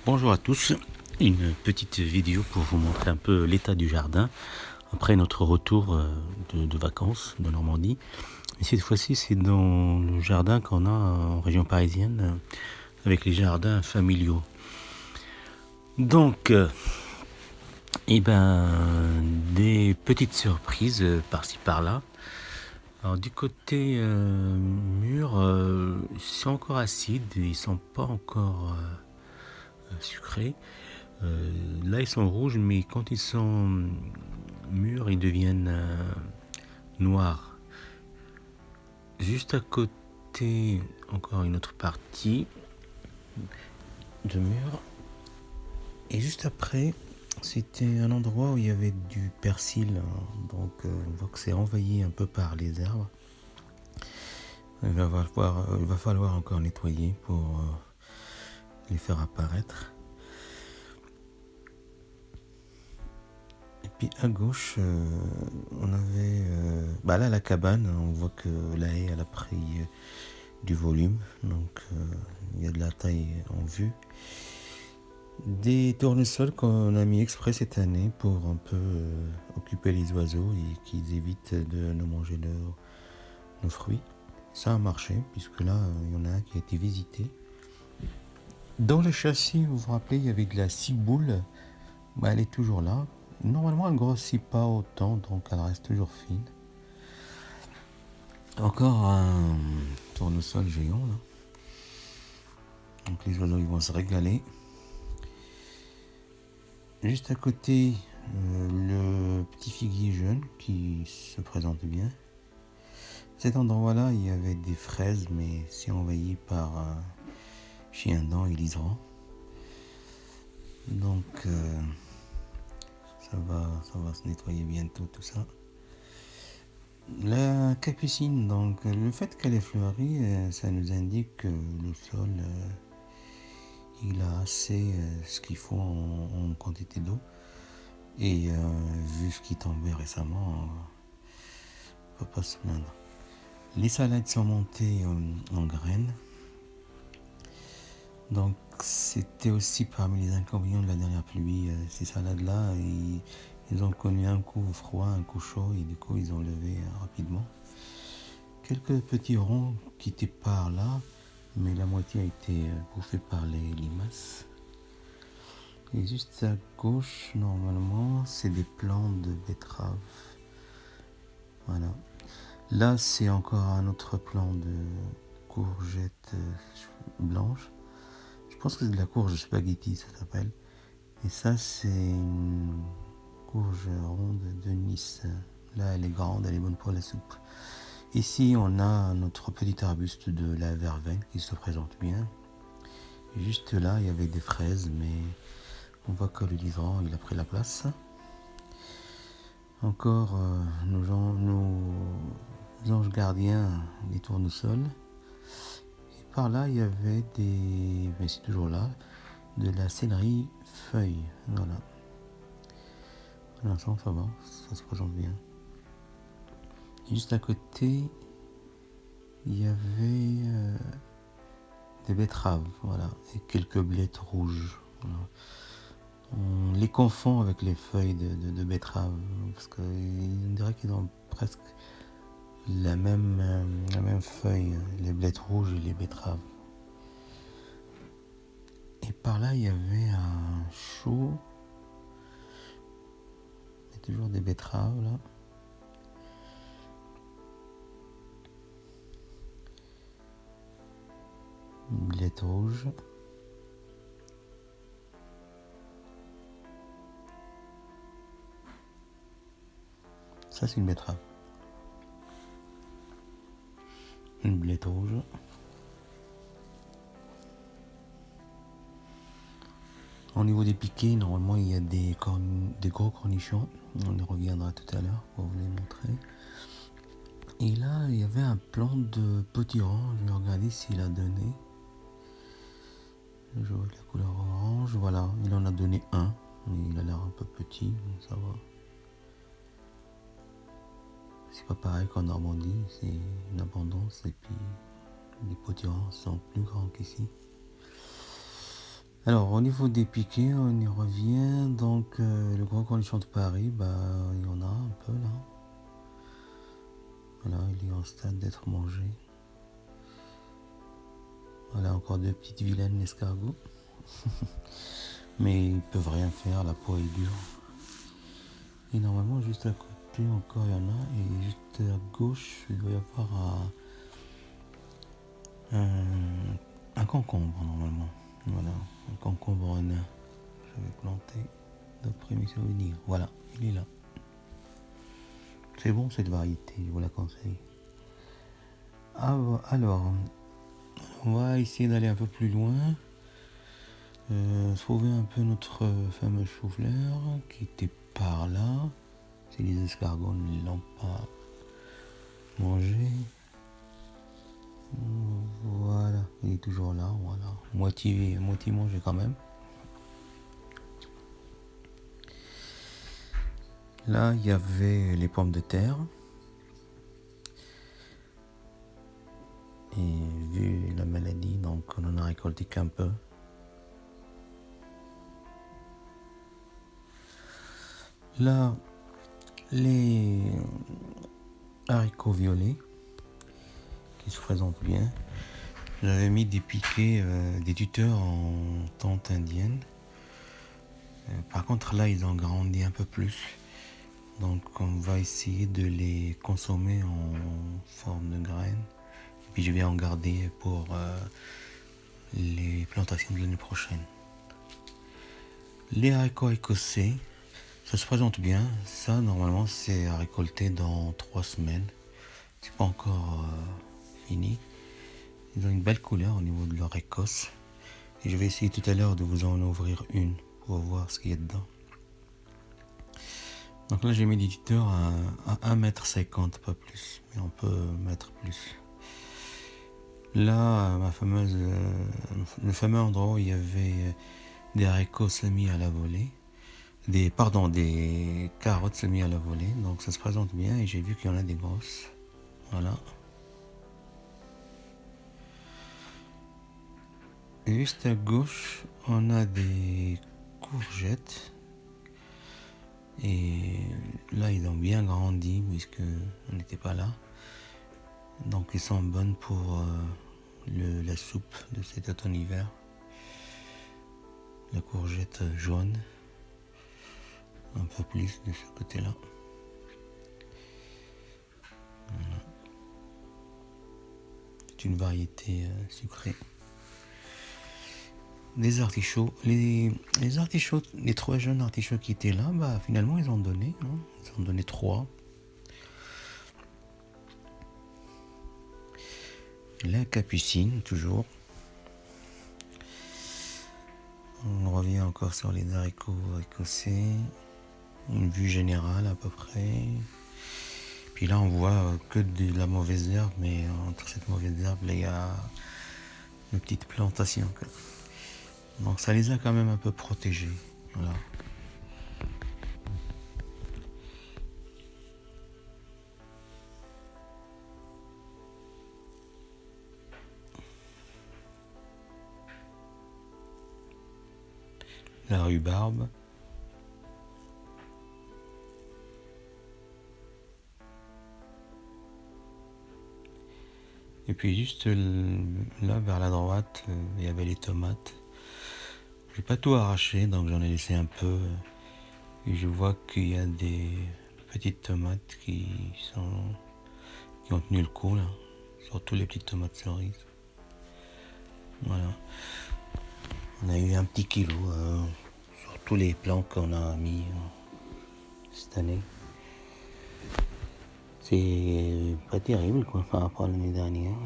Bonjour à tous, une petite vidéo pour vous montrer un peu l'état du jardin après notre retour de vacances de Normandie. Et cette fois-ci, c'est dans le jardin qu'on a en région parisienne avec les jardins familiaux. Donc, des petites surprises par-ci par-là. Alors du côté mûr, c'est encore acide, ils sont pas encore sucrés. Là, ils sont rouges, mais quand ils sont mûrs, ils deviennent noirs. Juste à côté, encore une autre partie de mûr. Et juste après, c'était un endroit où il y avait du persil. Donc, on voit que c'est envahi un peu par les herbes. Il va falloir encore nettoyer pour les faire apparaître. Et puis à gauche, on avait là la cabane. On voit que la haie elle a pris du volume, donc il y a de la taille en vue. Des tournesols qu'on a mis exprès cette année pour un peu occuper les oiseaux et qu'ils évitent de nous manger nos fruits. Ça a marché, puisque là, il y en a un qui a été visité. Dans le châssis, vous vous rappelez, il y avait de la ciboule. Elle est toujours là. Normalement, elle ne grossit pas autant, donc elle reste toujours fine. Encore un tournesol géant, là. Donc les oiseaux, ils vont se régaler. Juste à côté, le petit figuier jeune qui se présente bien. Cet endroit-là, il y avait des fraises, mais c'est envahi par chien-dent et liseran. Donc, ça va se nettoyer bientôt tout ça. La capucine, donc le fait qu'elle ait fleuri, ça nous indique que le sol, il a assez ce qu'il faut en quantité d'eau. Et vu ce qui tombait récemment, on ne peut pas se plaindre. Les salades sont montées en graines. Donc c'était aussi parmi les inconvénients de la dernière pluie, ces salades-là. Ils ont connu un coup froid, un coup chaud, et du coup ils ont levé rapidement. Quelques petits ronds qui étaient par là, mais la moitié a été bouffée par les limaces. Et juste à gauche, normalement, c'est des plants de betteraves. Voilà. Là, c'est encore un autre plant de courgettes blanches. Je pense que c'est de la courge spaghetti, ça s'appelle. Et ça, c'est une courge ronde de Nice. Là, elle est grande, elle est bonne pour la soupe. Ici, on a notre petit arbuste de la verveine qui se présente bien. Juste là, il y avait des fraises, mais on voit que le liseran, il a pris la place. Encore nos anges gardiens, les tournesols. Et par là, il y avait mais c'est toujours là, de la céleri feuille. Voilà. Pour l'instant, ça va, ça se présente bien. Et juste à côté, il y avait des betteraves, voilà, et quelques blettes rouges. Voilà. On les confond avec les feuilles de betterave, parce qu'on dirait qu'ils ont presque la même feuille, les blettes rouges et les betteraves. Et par là, il y avait un chou. Il y a toujours des betteraves, là. Une blette rouge. Ça, c'est une betterave. Une blette rouge. Au niveau des piquets, normalement, il y a des gros cornichons. On y reviendra tout à l'heure pour vous les montrer. Et là, il y avait un plant de potiron. Je vais regarder s'il a donné. Je vois la couleur orange. Voilà, il en a donné un. Mais il a l'air un peu petit, mais ça va. C'est pas pareil qu'en Normandie, c'est une abondance. Et puis, les potirons sont plus grands qu'ici. Alors, au niveau des piquets, on y revient. Donc, le gros cornichon de Paris, il y en a un peu là. Voilà, il est en stade d'être mangé. Voilà, encore deux petites vilaines escargots. Mais ils peuvent rien faire, la peau est dure. Et normalement, juste à côté, encore il y en a. Et juste à gauche, il doit y avoir un concombre normalement. Voilà, un concombre nain. J'avais planté d'après mes souvenirs. Voilà, il est là. C'est bon cette variété, je vous la conseille. Alors, on va essayer d'aller un peu plus loin. Trouver un peu notre fameux chou-fleur qui était par là. Si les escargots ne l'ont pas mangé. Voilà, il est toujours là. Voilà, moitié mangé quand même. Là, il y avait les pommes de terre. Et vu la maladie, donc on en a récolté qu'un peu. Là, les haricots violets qui se présentent bien. J'avais mis des piquets, des tuteurs en tente indienne. Par contre, là, ils ont grandi un peu plus. Donc, on va essayer de les consommer en forme de graines. Et puis, je vais en garder pour les plantations de l'année prochaine. Les haricots écossais, ça se présente bien. Ça, normalement, c'est à récolter dans 3 semaines. C'est pas encore fini. Ils ont une belle couleur au niveau de leur écosse. Et je vais essayer tout à l'heure de vous en ouvrir une pour voir ce qu'il y a dedans. Donc là, j'ai mis l'éditeur à 1,50 m, pas plus. Mais on peut mettre plus. Là, le fameux endroit où il y avait des haricots semis à la volée. Des carottes semis à la volée. Donc ça se présente bien et j'ai vu qu'il y en a des grosses. Voilà. Et juste à gauche, on a des courgettes. Et là, ils ont bien grandi puisque on n'était pas là. Donc ils sont bonnes pour la soupe de cet automne-hiver. La courgette jaune. Un peu plus de ce côté-là. Voilà. C'est une variété sucrée. Des artichauts. Les artichauts, les 3 jeunes artichauts qui étaient là, finalement ils ont donné. Hein. Ils ont donné 3. La capucine, toujours. On revient encore sur les haricots écossais. Une vue générale à peu près. Puis là on voit que de la mauvaise herbe, mais entre cette mauvaise herbe, il y a une petite plantation. Donc ça les a quand même un peu protégés. Voilà. La rhubarbe. Et puis juste là vers la droite, il y avait les tomates. J'ai pas tout arraché, donc j'en ai laissé un peu. Et je vois qu'il y a des petites tomates qui ont tenu le coup là. Surtout les petites tomates cerises. Voilà. On a eu un petit kilo sur tous les plants qu'on a mis cette année. C'est pas terrible quoi par rapport à l'année dernière.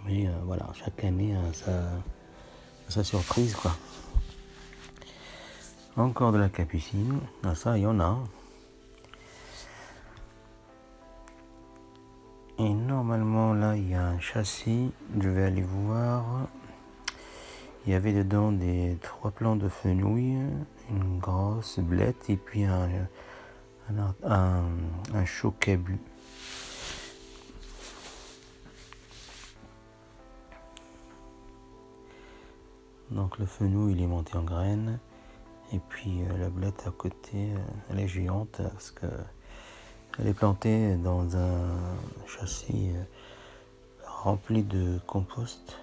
Mais voilà, chaque année a sa surprise quoi. Encore de la capucine. Ah ça, il y en a. Et normalement là, il y a un châssis. Je vais aller voir. Il y avait dedans 3 plants de fenouil, une grosse blette et puis un chocabu. Donc le fenouil il est monté en graines. Et puis la blette à côté, elle est géante parce que elle est plantée dans un châssis rempli de compost.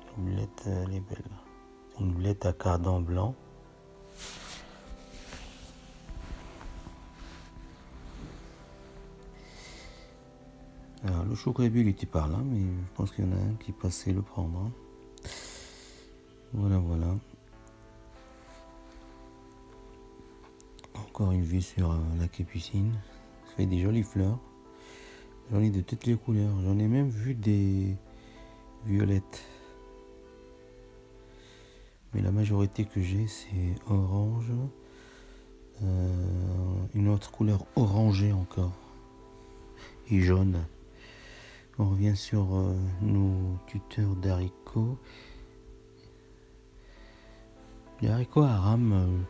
La blette, elle est belle. C'est une blette à cardan blanc. Alors le chocrébule il était par là, mais je pense qu'il y en a un qui passait le prendre. Hein. Voilà, voilà. Encore une vue sur la capucine. Ça fait des jolies fleurs. J'en ai de toutes les couleurs. J'en ai même vu des violettes. Mais la majorité que j'ai, c'est orange. Une autre couleur orangée encore. Et jaune. On revient sur nos tuteurs d'haricots. Les haricots à rame,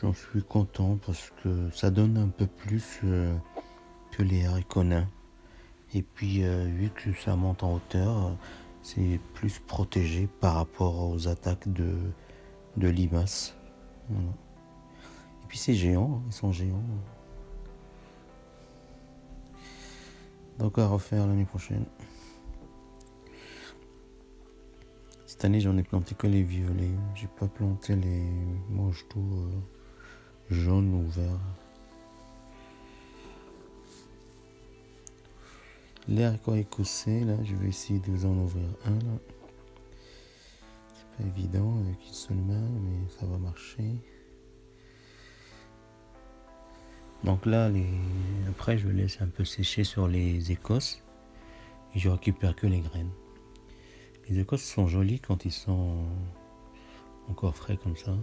j'en suis content parce que ça donne un peu plus que les haricots nains. Et puis vu que ça monte en hauteur, c'est plus protégé par rapport aux attaques de limaces. Voilà. Et puis c'est géant, ils sont géants. Donc à refaire l'année prochaine. Cette année j'en ai planté que les violets. J'ai pas planté les mange-tout jaunes ou verts. Les haricots écossais, là, je vais essayer de vous en ouvrir un là. C'est pas évident avec une seule main, mais ça va marcher. Donc là, après, je laisse un peu sécher sur les écosses et je récupère que les graines. Les écosses sont jolies quand ils sont encore frais comme ça.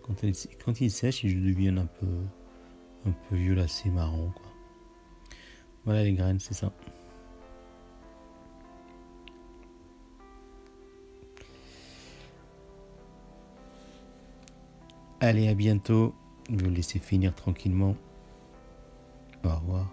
Quand ils sèchent, ils deviennent un peu violacés, marron, quoi. Voilà les graines, c'est ça. Allez, à bientôt. Je vais vous laisser finir tranquillement. Au revoir.